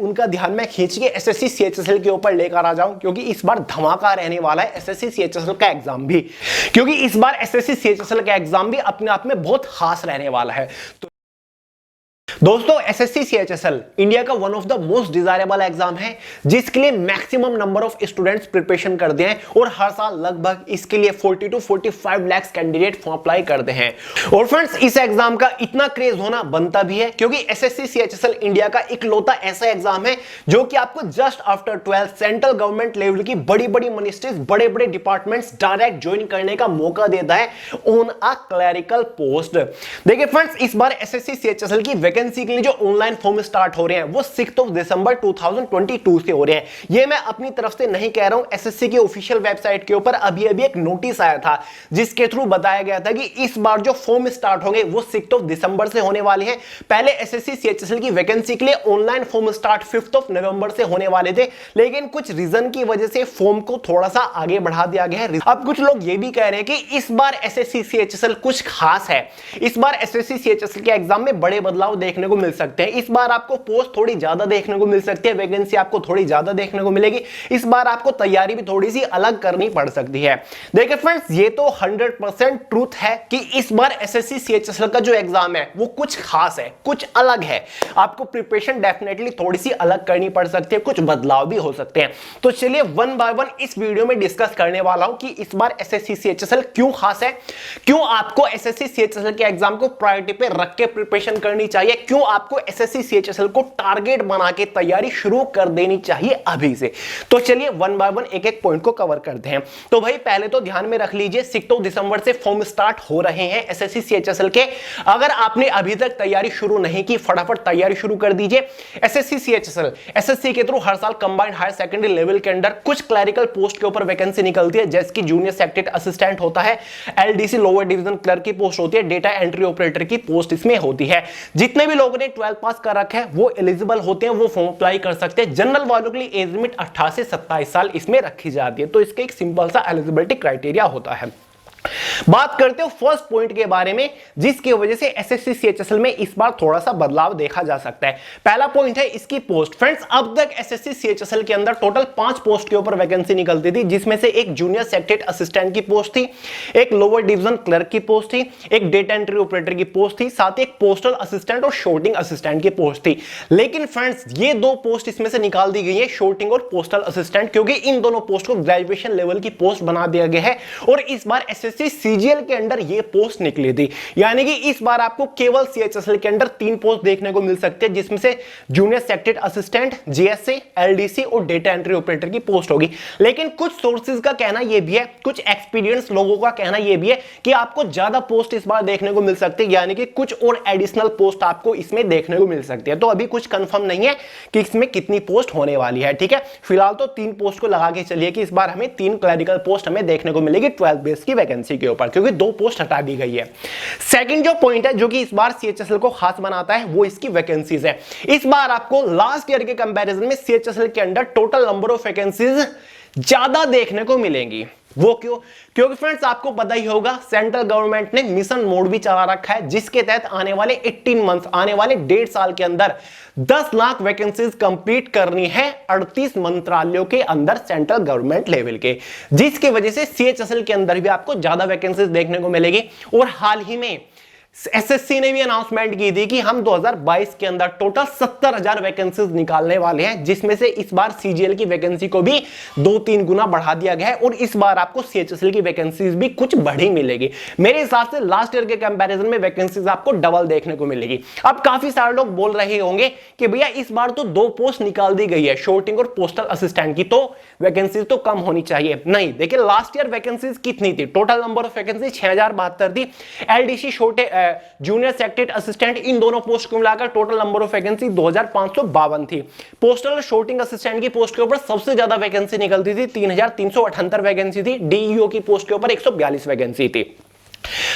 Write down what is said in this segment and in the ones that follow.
उनका ध्यान मैं खींच के एसएससी सीएचएसएल के ऊपर लेकर आ जाऊं, क्योंकि इस बार धमाका रहने वाला है एसएससी सीएचएसएल का एग्जाम भी, क्योंकि इस बार एसएससी सीएचएसएल का एग्जाम भी अपने आप में बहुत खास रहने वाला है। तो दोस्तों एसएससी सीएचएसएल इंडिया का one of the most desirable exam है, जिसके लिए maximum number of students preparation करते हैं और हर साल लगभग इसके लिए 40 to 45 lakh candidate form apply करते हैं। और फ्रेंड्स इस एग्जाम का इतना क्रेज होना बनता भी है, क्योंकि एसएससी सीएचएसएल इंडिया का इकलौता ऐसा एग्जाम है जो कि आपको just after 12 central government level की बड़ी बड़ी मिनिस्ट्रीज, बड़े बड़े डिपार्टमेंट्स डायरेक्ट ज्वाइन करने का मौका देता है ऑन अ क्लरिकल पोस्ट। देखिए फ्रेंड्स, इस बार एसएससी सीएचएसएल की वैकेंसी के लिए जो ऑनलाइन फॉर्म स्टार्ट हो रहे हैं वो 6 दिसंबर 2022 से हो रहे हैं। ये मैं अपनी तरफ से नहीं कह रहा हूं, एसएससी की ऑफिशियल वेबसाइट के ऊपर अभी अभी एक नोटिस आया था जिसके थ्रू बताया गया था कि इस बार जो फॉर्म स्टार्ट होंगे वो 6 दिसंबर से होने वाले हैं। पहले एसएससी सीएचएसएल की वैकेंसी के लिए ऑनलाइन फॉर्म स्टार्ट 5 नवंबर से होने वाले थे, लेकिन कुछ रीजन की वजह से फॉर्म को थोड़ा सा आगे बढ़ा दिया गया है। अब कुछ लोग ये भी कह रहे हैं कि इस बार एसएससी सीएचएसएल कुछ खास है, इस बार एसएससी सीएचएसएल के एग्जाम में बड़े बदलाव देखने को मिल सकते हैं। इस बार आपको पोस्ट थोड़ी ज्यादा देखने को मिल सकती है, वैकेंसी आपको थोड़ी ज्यादा देखने को मिलेगी, इस बार आपको तैयारी भी थोड़ी सी अलग करनी पड़ सकती है। देखिए फ्रेंड्स, ये तो 100% ट्रूथ है कि इस बार एसएससी सीएचएसएल का जो एग्जाम है वो कुछ खास है, कुछ अलग है। आपको प्रिपरेशन डेफिनेटली थोड़ी सी अलग करनी पड़ सकती है, कुछ बदलाव भी हो सकते हैं। तो चलिए वन बाय वन इस वीडियो में डिस्कस करने वाला हूं कि इस बार एसएससी सीएचएसएल क्यों खास है, क्यों आपको एसएससी सीएचएसएल के एग्जाम को प्रायोरिटी पे रख के प्रिपरेशन करनी चाहिए, क्यों आपको एसएससी सीएचएसएल को टारगेट बना के तैयारी शुरू कर देनी चाहिए अभी से। तो चलिए वन बाय वन एक एक पॉइंट को कवर करते हैं। तो भाई पहले तो ध्यान में रख लीजिए 6 दिसंबर से फॉर्म स्टार्ट हो रहे हैं एसएससी सीएचएसएल के। अगर आपने अभी तक तैयारी शुरू नहीं की, फटाफट तैयारी शुरू कर दीजिए। एसएससी सीएचएसएल एसएससी के थ्रू हर साल कंबाइंड हायर सेकेंडरी लेवल के अंदर कुछ क्लरिकल पोस्ट के ऊपर वैकेंसी निकलती है, जैसे कि जूनियर सेक्रेटरी असिस्टेंट होता है, एलडीसी लोअर डिवीजन क्लर्क की पोस्ट होती है, डेटा एंट्री ऑपरेटर की पोस्ट इसमें होती है। जितने भी लोगों ने 12 पास कर रखा है वो एलिजिबल होते हैं, वो फॉर्म अप्लाई कर सकते हैं। जनरल वालों के लिए एज लिमिट 18 से 27 साल इसमें रखी जाती है, तो इसके एक सिंपल सा एलिजिबिलिटी क्राइटेरिया होता है। बात करते हो फर्स्ट पॉइंट के बारे में, जिसकी वजह से एसएससी सीएचएसएल में इस बार थोड़ा सा बदलाव देखा जा सकता है। पहला पॉइंट है इसकी पोस्ट। फ्रेंड्स, अब तक एसएससी सीएचएसएल के अंदर टोटल 5 पोस्ट के ऊपर वैकेंसी निकलती थी, जिसमें से एक जूनियर सेक्रेटरी असिस्टेंट की पोस्ट थी, एक लोअर डिवीजन क्लर्क की पोस्ट थी, एक डेटा एंट्री ऑपरेटर की पोस्ट थी, साथ ही एक पोस्टल असिस्टेंट और शॉर्टिंग असिस्टेंट की पोस्ट थी। लेकिन फ्रेंड्स, ये 2 पोस्ट इसमें से निकाल दी गई है, शॉर्टिंग और पोस्टल असिस्टेंट, क्योंकि इन दोनों पोस्ट को ग्रेजुएशन लेवल की पोस्ट बना दिया गया है और इस बार एसएससी सीजीएल के अंदर ये पोस्ट निकली थी। यानी कि इस बार आपको केवल सीएचएसएल के अंदर 3 पोस्ट देखने को मिल सकते हैं, जिसमें से junior secretary assistant, GSC, LDC और डेटा एंट्री ऑपरेटर की पोस्ट होगी। लेकिन कुछ सोर्सेज का कहना यह भी है, कुछ एक्सपीरियंस लोगों का कहना यह भी है कि आपको ज्यादा पोस्ट इस बार देखने को मिल सकती है, यानी कि कुछ और एडिशनल पोस्ट आपको इसमें देखने को मिल सकती है। तो अभी कुछ कंफर्म नहीं है कि इसमें कितनी पोस्ट होने वाली है, ठीक है। फिलहाल तो 3 पोस्ट को लगा के चलिए कि इस बार हमें 3 क्लरिकल पोस्ट हमें देखने को मिलेगी 12 बेस की वैकेंसी के ऊपर, क्योंकि 2 पोस्ट हटा दी गई है। सेकंड जो पॉइंट है जो कि इस बार सीएचएसएल को खास बनाता है वो इसकी वैकेंसीज है। इस बार आपको लास्ट ईयर के कंपैरिजन में सीएचएसएल के अंदर टोटल नंबर ऑफ वैकेंसीज ज्यादा देखने को मिलेंगी। वो क्यों? क्योंकि फ्रेंड्स आपको पता ही होगा सेंट्रल गवर्नमेंट ने मिशन मोड भी चला रखा है, जिसके तहत आने वाले 18 मंथ, आने वाले 1.5 साल के अंदर 10 लाख वैकेंसीज कंप्लीट करनी है 38 मंत्रालयों के अंदर सेंट्रल गवर्नमेंट लेवल के, जिसकी वजह से सीएचएसएल के अंदर भी आपको ज्यादा वैकेंसीज देखने को मिलेगी। और हाल ही में एसएससी ने भी अनाउंसमेंट की थी कि हम 2022 के अंदर टोटल 70,000 वैकेंसीज निकालने वाले हैं, जिसमें से इस बार सीजीएल की वैकेंसी को भी 2-3 गुना बढ़ा दिया गया है और इस बार आपको सीएचएसएल की वैकेंसीज भी कुछ बढ़ी मिलेगी। मेरे हिसाब से लास्ट ईयर के कंपैरिजन में वैकेंसीज आपको डबल देखने को मिलेगी। अब काफी सारे लोग बोल रहे होंगे कि भैया इस बार तो 2 पोस्ट निकाल दी गई है, शॉर्टिंग और पोस्टल असिस्टेंट की, तो वैकेंसीज तो कम होनी चाहिए। नहीं, देखिए लास्ट ईयर वैकेंसीज कितनी थी, टोटल नंबर ऑफ वैकेंसी 6072 थी। LDC junior secretary assistant in दोनों पोस्ट को मिलाकर टोटल नंबर ऑफ वैकेंसी 2552 थी। पोस्टल शॉर्टिंग असिस्टेंट की पोस्ट के ऊपर सबसे ज्यादा वैकेंसी निकलती थी, 3378 वैकेंसी थी। डीईओ की पोस्ट के ऊपर 142 वैकेंसी थी।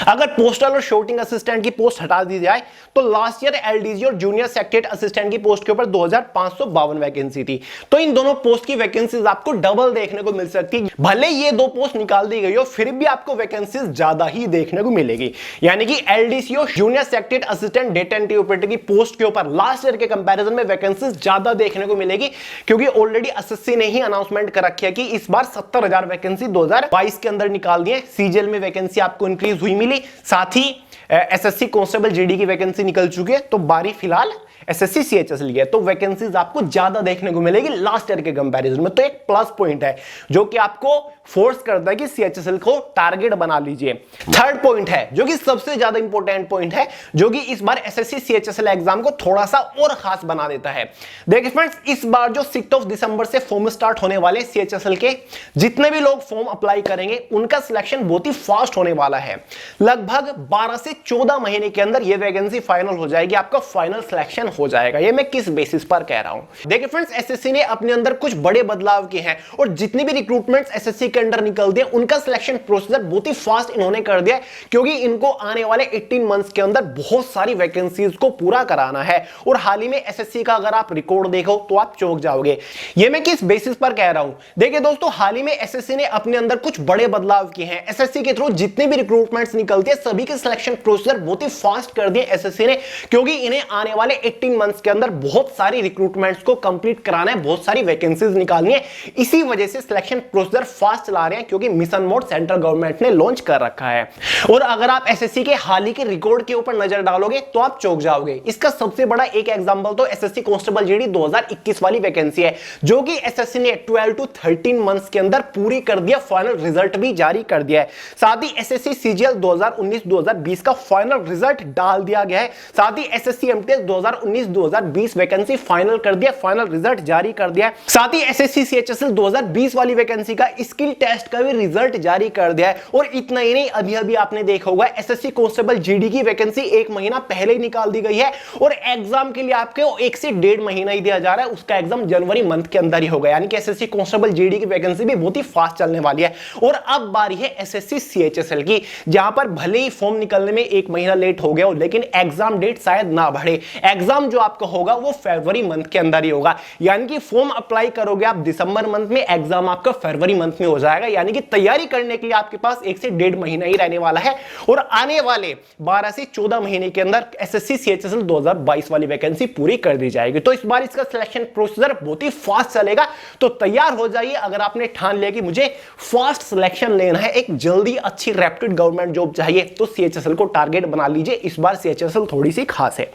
अगर पोस्टल और शॉर्टिंग असिस्टेंट की पोस्ट हटा दी जाए तो लास्ट ईयर एलडीसी और जूनियर सेक्रेटरी असिस्टेंट की पोस्ट के ऊपर 2552 वैकेंसी थी। तो इन दोनों पोस्ट की वैकेंसीज आपको डबल देखने को मिल सकती है। भले ये दो पोस्ट निकाल दी गई हो, फिर भी आपको वैकेंसीज ज्यादा ही देखने को मिलेगी। यानी कि एलडीसी और junior secretary assistant data entry operator की पोस्ट के ऊपर लास्ट ईयर के कंपैरिजन में वैकेंसीज ज्यादा देखने को मिलेगी, क्योंकि ऑलरेडी एसएससी ने ही अनाउंसमेंट कर रखी है कि इस बार 70,000 वैकेंसी 2022 के अंदर निकाल दी है। सीजीएल में वैकेंसी आपको इंक्रीज हुई मिली, साथ ही एसएससी कांस्टेबल जीडी की वैकेंसी निकल चुकी है, तो बारी फिलहाल एसएससी सीएचएसएल की है, तो वैकेंसीज आपको ज्यादा देखने को मिलेगी लास्ट ईयर के कंपैरिजन में। तो एक प्लस पॉइंट है जो कि आपको फोर्स करता है कि सीएचएसएल को टारगेट बना लीजिए। थर्ड पॉइंट है जो कि सबसे ज्यादा इंपॉर्टेंट पॉइंट है, जो कि इस बार एसएससी सीएचएसएल एग्जाम को थोड़ा सा और खास बना देता है। देखिए फ्रेंड्स, इस बार जो 6 दिसंबर से फॉर्म स्टार्ट होने वाले सीएचएसएल के जितने भी लोग फॉर्म अप्लाई करेंगे उनका सिलेक्शन बहुत ही फास्ट होने वाला है। लगभग 12 से 14 महीने के अंदर यह वैकेंसी फाइनल हो जाएगी, आपका फाइनल सिलेक्शन हो जाएगा। ये मैं किस बेसिस पर कह रहा हूं? देखिए फ्रेंड्स, एसएससी ने अपने अंदर कुछ बड़े बदलाव किए हैं और जितने भी रिक्रूटमेंट्स एसएससी के अंदर निकल दिए उनका सिलेक्शन प्रोसीजर बहुत ही फास्ट इन्होंने कर दिया, क्योंकि इनको आने वाले 18 मंथ्स के अंदर बहुत सारी वैकेंसीज को पूरा कराना है। और हाल ही में एसएससी का अगर आप रिकॉर्ड देखो तो आप चौंक जाओगे। ये मैं किस बेसिस पर कह रहा हूं? देखिए दोस्तों, हाल ही में एसएससी ने अपने अंदर कुछ बड़े बदलाव किए हैं। एसएससी के थ्रू जितने भी रिक्रूटमेंट्स निकलते हैं सभी के सिलेक्शन प्रोसीजर बहुत ही फास्ट कर दिए एसएससी ने, क्योंकि इन्हें आने वाले 18 मंथ्स के अंदर बहुत सारी रिक्रूटमेंट्स को कंप्लीट कराना है, बहुत सारी वैकेंसीज निकालनी है। इसी वजह से सिलेक्शन प्रोसीजर फास्ट चला रहे हैं, क्योंकि मिशन मोड सेंट्रल गवर्नमेंट ने लॉन्च कर रखा है। और अगर आप एसएससी के हाल ही के रिकॉर्ड के ऊपर नजर डालोगे तो आप चौंक जाओगे। इसका सबसे बड़ा एक एग्जांपल तो एसएससी कांस्टेबल जीडी 2021 वाली वैकेंसी है, जो कि एसएससी ने 12 to 13 मंथ्स के अंदर पूरी कर दिया, फाइनल रिजल्ट भी जारी कर दिया है। साथ ही एसएससी सीजीएल 2019-2020 का फाइनल रिजल्ट डाल दिया गया है। साथ ही एसएससी एमटीएस 2019-2020 वैकेंसी फाइनल कर दिया, फाइनल रिजल्ट जारी कर दिया है। साथ ही एसएससी सीएचएसएल 2020 वाली वैकेंसी का स्किल टेस्ट का भी रिजल्ट जारी कर दिया है। और इतना ही नहीं, अभी अभी आपने देखा होगा एसएससी कांस्टेबल जीडी की वैकेंसी 1 महीना पहले ही निकाल दी गई है, और एग्जाम के लिए आपको 1 से 1.5 महीना ही दिया जा रहा है। उसका एग्जाम जनवरी मंथ के अंदर ही होगा, यानी कि एसएससी कांस्टेबल जीडी की वैकेंसी भी बहुत ही फास्ट चलने वाली है। और अब बारी है एसएससी सीएचएसएल की, जहां पर भले ही फॉर्म निकलने में 1 महीना लेट हो गया हो, लेकिन एग्जाम डेट शायद ना बढ़े। एग्जाम जो आपका होगा वो फरवरी मंथ के अंदर ही होगा, यानी कि फॉर्म अप्लाई करोगे आप दिसंबर मंथ में, एग्जाम आपका फरवरी मंथ में हो जाएगा। यानी कि तैयारी करने के लिए आपके पास 1 से 1.5 महीना ही रहने वाला है। और आने वाले 12 से 14 महीने के अंदर एसएससी सीएचएसएल 2022 वाली वैकेंसी पूरी कर दी जाएगी। तो इस बार इसका सिलेक्शन प्रोसीजर बहुत ही फास्ट चलेगा, तो तैयार हो जाइए। अगर आपने ठान लिया कि मुझे फास्ट सिलेक्शन लेना है, एक जल्दी अच्छी रैपिड गवर्नमेंट जॉब चाहिए, तो सीएचएसएल को टारगेट बना लीजिए। इस बार सीएचएसएल थोड़ी सी खास है।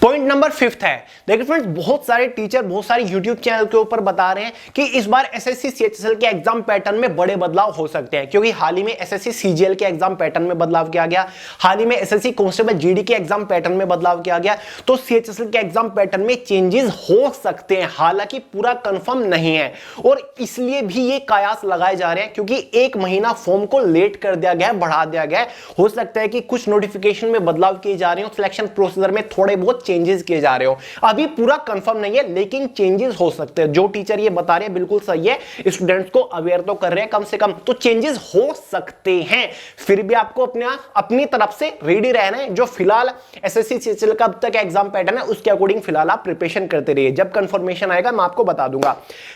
पॉइंट नंबर 5 है, देखिए फ्रेंड्स, बहुत सारे टीचर बहुत सारे यूट्यूब चैनल के ऊपर बता रहे हैं कि इस बार एसएससी सीएचएसएल के एग्जाम पैटर्न में बड़े बदलाव हो सकते हैं, क्योंकि हाल ही में एसएससी सीजीएल के एग्जाम पैटर्न में बदलाव किया गया, हाल ही में एसएससी कांस्टेबल जीडी के एग्जाम पैटर्न में बदलाव किया गया, तो सीएचएसएल के एग्जाम पैटर्न में चेंजेस हो सकते हैं, हालांकि पूरा कंफर्म नहीं है। और इसलिए भी ये कयास लगाए जा रहे हैं, क्योंकि 1 महीना फॉर्म को लेट कर दिया गया है, बढ़ा दिया गया है। हो सकता है कि कुछ नोटिफिकेशन में बदलाव किए जा रहे हो, सिलेक्शन प्रोसीजर में थोड़े बहुत चेंजेस किए जा रहे हो। अभी पूरा कंफर्म नहीं है, लेकिन चेंजेस हो सकते हैं। जो टीचर ये बता रहे हैं बिल्कुल सही है, स्टूडेंट्स को अवेयर तो कर रहे हैं कम से कम, तो चेंजेस हो सकते हैं। फिर भी आपको अपनी तरफ से रेडी रहना है। जो फिलहाल एसएससी सीएचएसएल का अब तक एग्जाम पैटर्न है उसके अकॉर्डिंग फिलहाल आप प्रिपरेशन करते रहिए, जब कंफर्मेशन आएगा मैं आपको बता दूंगा।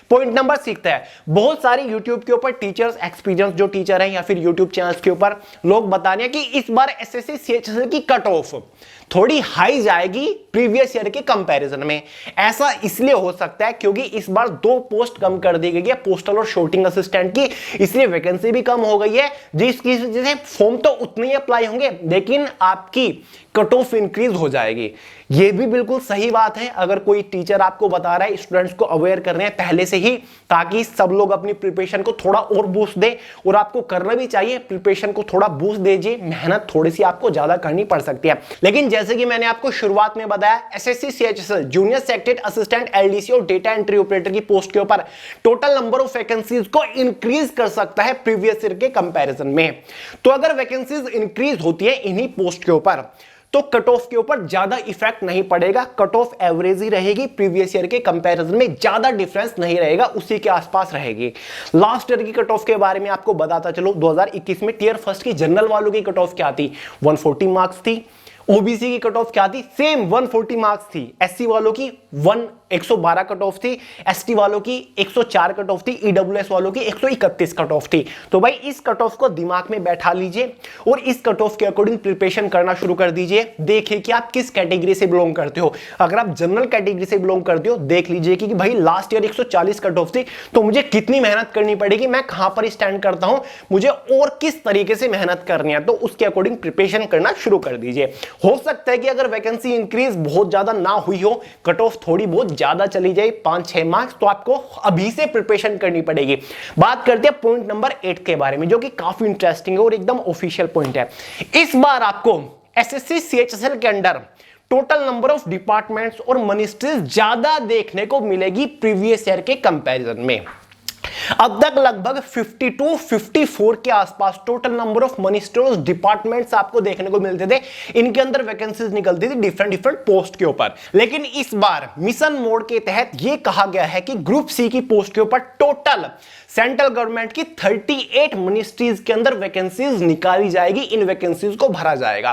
पॉइंट नंबर 6 है, बहुत सारे यूट्यूब के ऊपर टीचर्स, एक्सपीरियंस जो टीचर हैं या फिर यूट्यूब चैनल्स के ऊपर लोग बता रहे हैं कि इस बार एसएससी सीएचएसएल की कट ऑफ थोड़ी हाई जाएगी प्रीवियस ईयर के कंपैरिजन में। ऐसा इसलिए हो सकता है क्योंकि इस बार 2 पोस्ट कम कर दी गई है, पोस्टल और शॉर्टिंग असिस्टेंट की, इसलिए वैकेंसी भी कम हो गई है, जिसकी वजह से फॉर्म तो उतने ही अप्लाई होंगे, लेकिन आपकी कट ऑफ इंक्रीज हो जाएगी। यह भी बिल्कुल सही बात है। अगर कोई टीचर आपको बता रहा है, स्टूडेंट्स को अवेयर कर रहे हैं पहले से ही, ताकि सब लोग अपनी प्रिपरेशन को थोड़ा और बूस्ट दे, और आपको करना भी चाहिए, प्रिपरेशन को थोड़ा बूस्ट दीजिए, मेहनत थोड़ी सी आपको ज्यादा करनी पड़ सकती है। लेकिन जैसे कि मैंने आपको शुरुआत में बताया, SSC CHSL junior secretary assistant LDC और डेटा एंट्री ऑपरेटर की पोस्ट के ऊपर टोटल नंबर ऑफ वैकेंसीज को इंक्रीज कर सकता है प्रीवियस ईयर के कंपैरिजन में। तो अगर वैकेंसीज इंक्रीज होती है इन्हीं पोस्ट के ऊपर, तो कट ऑफ के ऊपर ज्यादा इफेक्ट नहीं पड़ेगा, कट ऑफ एवरेज ही रहेगी, प्रीवियस ईयर के कंपैरिजन में ज्यादा डिफरेंस नहीं रहेगा, उसी के आसपास रहेगी। लास्ट ईयर की कट ऑफ के बारे में आपको बताता चलो, 2021 में टीयर फर्स्ट की जनरल वालों की कट ऑफ क्या थी, 140 मार्क्स थी। ओबीसी की कट ऑफ क्या थी, सेम 140 मार्क्स थी। एससी वालों की 112 कट ऑफ थी, एसटी वालों की 104 कट ऑफ थी, ईडब्ल्यूएस वालों की 131 कट ऑफ थी। तो भाई इस कट ऑफ को दिमाग में बैठा लीजिए और इस कट ऑफ के अकॉर्डिंग प्रिपरेशन करना शुरू कर दीजिए। देखिए कि आप किस कैटेगरी से बिलोंग करते हो। अगर आप जनरल कैटेगरी से बिलोंग करते हो, देख लीजिए कि भाई लास्ट ईयर 140 कट ऑफ थी, तो मुझे कितनी मेहनत करनी पड़ेगी, मैं कहां पर स्टैंड करता हूं, मुझे और किस तरीके से मेहनत करनी है, तो उसके अकॉर्डिंग प्रिपरेशन करना शुरू कर दीजिए। हो सकता है कि अगर वैकेंसी इंक्रीज बहुत ज्यादा ना हुई हो, कट ऑफ थोड़ी बहुत ज्यादा चली जाए 5-6 मार्क्स, तो आपको अभी से प्रिपरेशन करनी पड़ेगी। बात करते हैं पॉइंट नंबर 8 के बारे में, जो कि काफी इंटरेस्टिंग है और एकदम ऑफिशियल पॉइंट है। इस बार आपको एसएससी सीएचएसएल के अंदर टोटल नंबर ऑफ डिपार्टमेंट्स और मिनिस्ट्रीज ज्यादा देखने को मिलेगी प्रीवियस ईयर के कंपैरिजन में। अब तक लगभग 52-54 के आसपास total number of ministers departments आपको देखने को मिलते थे। इनके अंदर वैकेंसीज निकलती थी डिफरेंट पोस्ट के ऊपर। लेकिन इस बार मिशन मोड के तहत यह कहा गया है कि ग्रुप सी की पोस्ट के ऊपर टोटल सेंट्रल गवर्नमेंट की 38 मिनिस्ट्रीज के अंदर वैकेंसीज निकाली जाएगी, इन वैकेंसीज को भरा जाएगा।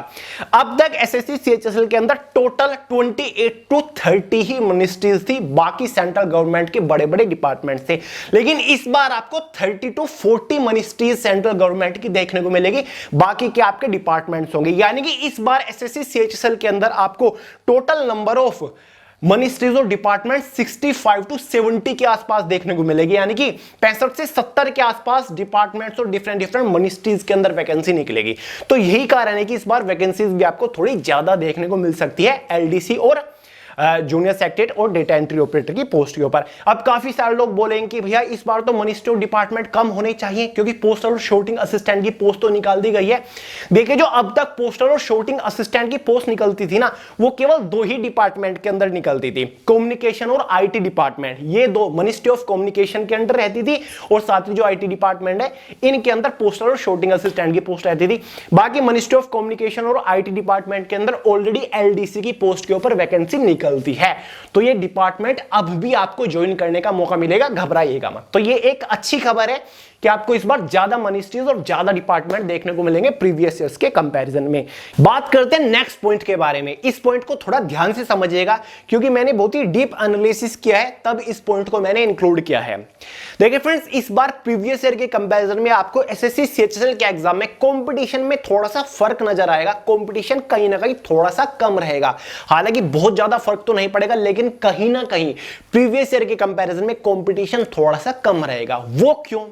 अब तक एसएससी सीएचएसएल के अंदर टोटल 28 to 30 ही मिनिस्ट्रीज थी, बाकी सेंट्रल गवर्नमेंट के बड़े बड़े डिपार्टमेंट थे। लेकिन इस बार आपको 30 to 40 मिनिस्ट्रीज सेंट्रल गवर्नमेंट की देखने को मिलेगी, बाकी के आपके डिपार्टमेंट्स होंगे। यानी कि इस बार एसएससी सीएचएसएल के अंदर आपको टोटल नंबर ऑफ मिनिस्ट्रीज और डिपार्टमेंट 65 to 70 के आसपास देखने को मिलेगी। यानी कि 65 से 70 के आसपास डिपार्टमेंट्स और डिफरेंट मिनिस्ट्रीज के अंदर वैकेंसी निकलेगी। तो यही कारण है कि इस बार वैकेंसीज भी आपको थोड़ी ज्यादा देखने को मिल सकती है एलडीसी और जूनियर सेक्रेटरी और डेटा एंट्री ऑपरेटर की पोस्ट के ऊपर। अब काफी सारे लोग बोलेंगे कि भैया इस बार तो मिनिस्ट्री और डिपार्टमेंट कम होने चाहिए, क्योंकि पोस्टल और शूटिंग असिस्टेंट की पोस्ट तो निकाल दी गई है। देखिए, जो अब तक पोस्टल और शूटिंग असिस्टेंट की पोस्ट निकलती थी ना, वो केवल 2 ही डिपार्टमेंट के अंदर निकलती थी, कम्युनिकेशन और आईटी डिपार्टमेंट। ये 2 मिनिस्ट्री ऑफ कम्युनिकेशन के अंडर रहती थी और साथ ही जो आईटी डिपार्टमेंट है, इनके अंदर पोस्टल और शूटिंग असिस्टेंट की पोस्ट रहती थी। बाकी मिनिस्ट्री ऑफ कम्युनिकेशन और आईटी डिपार्टमेंट के अंदर ऑलरेडी एलडीसी की पोस्ट के ऊपर वैकेंसी निकलती है। तो ये डिपार्टमेंट अब भी आपको ज्वाइन करने का मौका मिलेगा, घबराइएगा मत। तो ये एक अच्छी खबर है कि आपको इस बार ज्यादा मिनिस्ट्रीज और ज्यादा डिपार्टमेंट देखने को मिलेंगे प्रीवियस ईयर्स के कंपैरिजन में। बात करते हैं नेक्स्ट पॉइंट के बारे में। इस पॉइंट को थोड़ा ध्यान से समझिएगा, क्योंकि मैंने बहुत ही डीप एनालिसिस किया है, तब इस पॉइंट को मैंने इंक्लूड किया है। देखिए फ्रेंड्स, इस बार प्रीवियस ईयर के कंपैरिजन में आपको एसएससी सीएचएसएल के एग्जाम में कंपटीशन में थोड़ा सा फर्क नजर आएगा। कंपटीशन कहीं ना कहीं थोड़ा सा कम रहेगा, हालांकि बहुत ज्यादा फर्क तो नहीं पड़ेगा, लेकिन कहीं ना कहीं प्रीवियस ईयर के कंपैरिजन में कंपटीशन थोड़ा सा कम रहेगा। वो क्यों?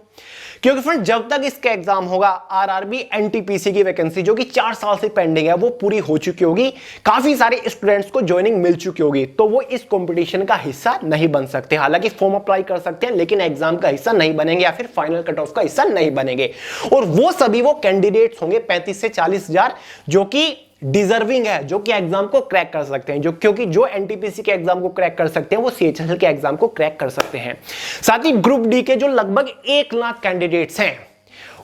क्योंकि फ्रेंड, जब तक इसका एग्जाम होगा, आरआरबी एनटीपीसी की वैकेंसी जो कि 4 साल से पेंडिंग है, वो पूरी हो चुकी होगी, काफी सारे स्टूडेंट्स को ज्वाइनिंग मिल चुकी होगी, तो वो इस कंपटीशन का हिस्सा नहीं बन सकते। हालांकि फॉर्म अप्लाई कर सकते हैं, लेकिन एग्जाम का हिस्सा नहीं बनेंगे या फिर फाइनल कट ऑफ का हिस्सा नहीं बनेंगे। और वो सभी वो कैंडिडेट्स होंगे 35 से 40 हजार जो कि डिजर्विंग है, जो कि एग्जाम को क्रैक कर सकते हैं, क्योंकि जो एनटीपीसी के एग्जाम को क्रैक कर सकते हैं, वो सीएचएसएल के एग्जाम को क्रैक कर सकते हैं। साथ ही ग्रुप डी के जो लगभग 1 लाख कैंडिडेट्स हैं,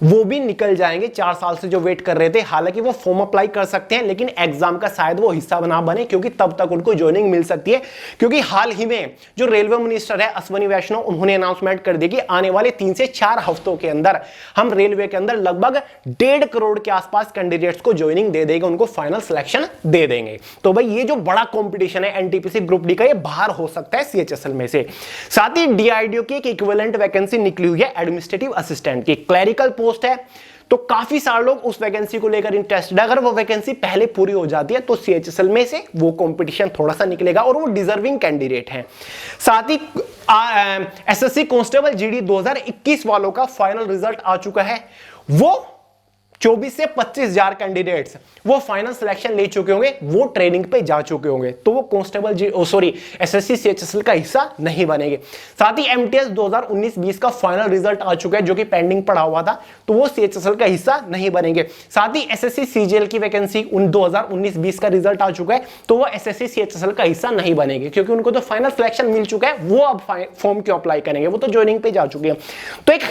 वो भी निकल जाएंगे 4 साल से जो वेट कर रहे थे। हालांकि वो फॉर्म अप्लाई कर सकते हैं, लेकिन एग्जाम का शायद वो हिस्सा ना बने, क्योंकि तब तक उनको ज्वाइनिंग मिल सकती है। क्योंकि हाल ही में जो रेलवे मिनिस्टर है अश्विनी वैष्णव, उन्होंने अनाउंसमेंट कर दी कि आने वाले 3 से 4 हफ्तों के अंदर हम रेलवे के अंदर लगभग 1.5 करोड़ के आसपास कैंडिडेट्स को ज्वाइनिंग दे देंगे, उनको फाइनल सिलेक्शन दे देंगे। तो भाई ये जो बड़ा कॉम्पिटिशन है एनटीपीसी ग्रुप डी का, ये बाहर हो सकता है सीएचएसएल में से। साथ ही डीआईडीओ की एक इक्विवेलेंट वैकेंसी निकली हुई है एडमिनिस्ट्रेटिव असिस्टेंट की, क्लरिकल पोस्ट है। तो काफी सारे लोग उस वैकेंसी को लेकर इंटरेस्टेड है। अगर वो वैकेंसी पहले पूरी हो जाती है तो सीएचएसएल में से वो कंपटीशन थोड़ा सा निकलेगा और वो डिजर्विंग कैंडिडेट हैं। साथ ही एसएससी कांस्टेबल जीडी 2021 वालों का फाइनल रिजल्ट आ चुका है। वो 24 से 25 हजार कैंडिडेट्स वो फाइनल सिलेक्शन ले चुके होंगे, वो ट्रेनिंग पे जा चुके होंगे, तो वो कांस्टेबल एसएससी सीएचएसएल का हिस्सा नहीं बनेंगे। साथ ही एमटीएस 2019-20 का फाइनल रिजल्ट आ चुका है, जो कि पेंडिंग पड़ा हुआ था, तो वो सीएचएसएल का हिस्सा नहीं बनेंगे। साथ ही एसएससी सीजीएल की वैकेंसी 2019-20 का रिजल्ट आ चुका है, तो वो एसएससी सीएचएसएल का हिस्सा नहीं बनेंगे, क्योंकि उनको तो फाइनल सिलेक्शन मिल चुका है। वो अब फॉर्म क्यों अप्लाई करेंगे, वो तो ज्वाइनिंग पे जा चुके हैं। तो एक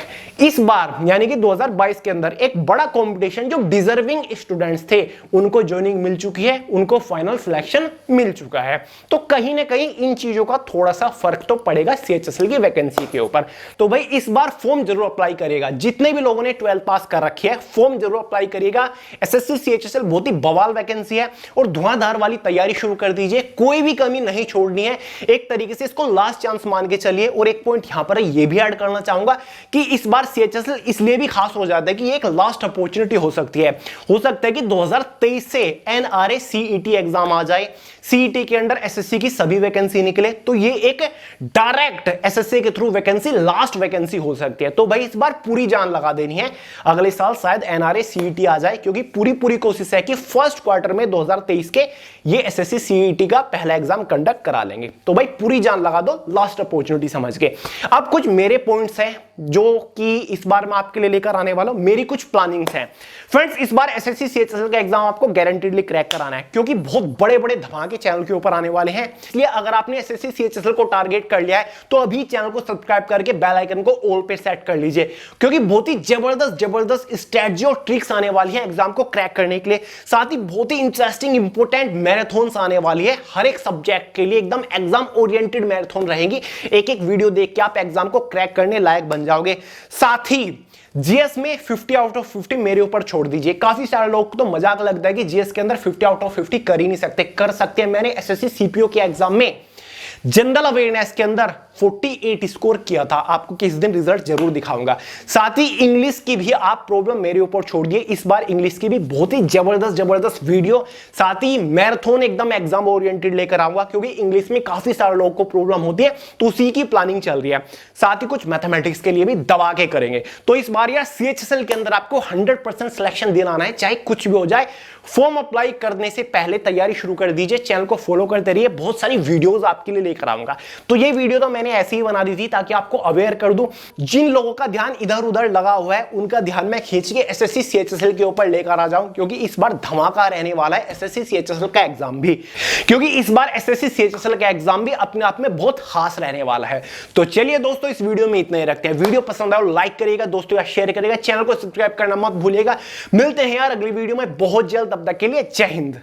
इस बार यानी कि 2022 के अंदर एक बड़ा कंपटीशन जो डिजर्विंग स्टूडेंट्स थे उनको ज्वाइनिंग मिल चुकी है, उनको फाइनल सिलेक्शन मिल चुका है। तो कहीं ना कहीं इन चीजों का थोड़ा सा फर्क तो पड़ेगा सीएचएसएल की वैकेंसी के ऊपर। तो भाई इस बार फॉर्म जरूर अप्लाई करिएगा, जितने भी लोगों ने 12 पास कर रखी है फॉर्म जरूर अप्लाई करिएगा। एसएससी सीएचएसएल बहुत ही बवाल वैकेंसी है और धुआंधार वाली तैयारी शुरू कर दीजिए, कोई भी कमी नहीं छोड़नी है। एक तरीके से इसको लास्ट चांस मान के चलिए। और एक पॉइंट यहां पर यह भी ऐड करना चाहूंगा कि इस बार सीएचएसएल इसलिए भी खास हो जाता है कि एक लास्ट अपॉर्चुनिटी हो सकती है। हो सकता है कि 2023 से एनआरए सीईटी एग्जाम आ जाए, सीईटी के अंडर एसएससी की सभी वैकेंसी निकले, तो ये एक डायरेक्ट एसएससी के थ्रू वैकेंसी लास्ट वैकेंसी हो सकती है। तो भाई इस बार पूरी जान लगा देनी है, अगले साल शायद एनआरए सीईटी आ जाए, क्योंकि पूरी कोशिश है कि फर्स्ट क्वार्टर में 2023 के ये एसएससी सीईटी का पहला एग्जाम कंडक्ट करा लेंगे। तो भाई पूरी जान लगा दो लास्ट अपॉर्चुनिटी समझ के। अब कुछ मेरे पॉइंट्स हैं जो कि इस बार मैं आपके लिए लेकर आने वाला हूं, मेरी कुछ प्लानिंग्स हैं। फ्रेंड्स इस बार एसएससी सीएचएसएल का एग्जाम आपको गारंटीडली क्रैक कराना है, क्योंकि बहुत बड़े बड़े धमाके चैनल के ऊपर आने वाले हैं। इसलिए अगर आपने एसएससी सीएचएसएल को टारगेट कर लिया है तो अभी चैनल को सब्सक्राइब करके बेल आइकन को ऑल पे सेट कर लीजिए, क्योंकि बहुत ही जबरदस्त स्ट्रेटजी और ट्रिक्स आने वाली है एग्जाम को क्रैक करने के लिए। साथ ही बहुत ही इंटरेस्टिंग इंपोर्टेंट मैराथन्स आने वाली है हर एक सब्जेक्ट के लिए, एकदम एग्जाम ओरिएंटेड मैराथन रहेंगी। एक एक वीडियो देख के आप एग्जाम को क्रैक करने लायक बन जाओगे। साथ ही जीएस में 50 आउट ऑफ 50 मेरे ऊपर छोड़ दीजिए। काफी सारे लोग को तो मजाक लगता है कि जीएस के अंदर 50 आउट ऑफ 50 कर ही नहीं सकते, कर सकते हैं। मैंने एसएससी सीपीओ के एग्जाम में जनरल अवेयरनेस के अंदर 48 स्कोर किया था, आपको किस दिन रिजल्ट जरूर दिखाऊंगा। साथ ही इंग्लिश की भी आप प्रॉब्लम मेरे ऊपर छोड़ दिए, इस बार इंग्लिश की भी बहुत ही जबरदस्त वीडियो, साथ ही मैराथन एकदम एग्जाम ओरिएंटेड लेकर आऊंगा, क्योंकि इंग्लिश में काफी सारे लोगों को प्रॉब्लम होती है, तो उसी की प्लानिंग चल रही है। साथ ही कुछ मैथमेटिक्स के लिए भी दबा के करेंगे। तो इस बार यार सीएचएसएल के अंदर आपको 100% सिलेक्शन दिलाना है, चाहे कुछ भी हो जाए। फॉर्म अप्लाई करने से पहले तैयारी शुरू कर दीजिए, चैनल को फॉलो करते रहिए, बहुत सारी वीडियोस आपके लिए लेकर आऊंगा। तो ये वीडियो तो मैंने ऐसे ही बना दी थी ताकि आपको अवेयर कर दूं। जिन लोगों का ध्यान इधर उधर लगा हुआ है उनका ध्यान मैं खींच के एसएससी सीएचएसएल के ऊपर लेकर आ जाऊं, क्योंकि इस बार धमाका रहने वाला है एसएससी सीएचएसएल का एग्जाम भी, क्योंकि इस बार एसएससी सीएचएसएल का एग्जाम भी अपने आप में बहुत खास रहने वाला है। तो चलिए दोस्तों इस वीडियो में इतना ही रखते हैं। वीडियो पसंद आए लाइक करिएगा, दोस्तों या शेयर करिएगा, चैनल को सब्सक्राइब करना मत भूलिएगा। मिलते हैं यार अगली वीडियो में बहुत जल्द, तब तक के लिए जय हिंद।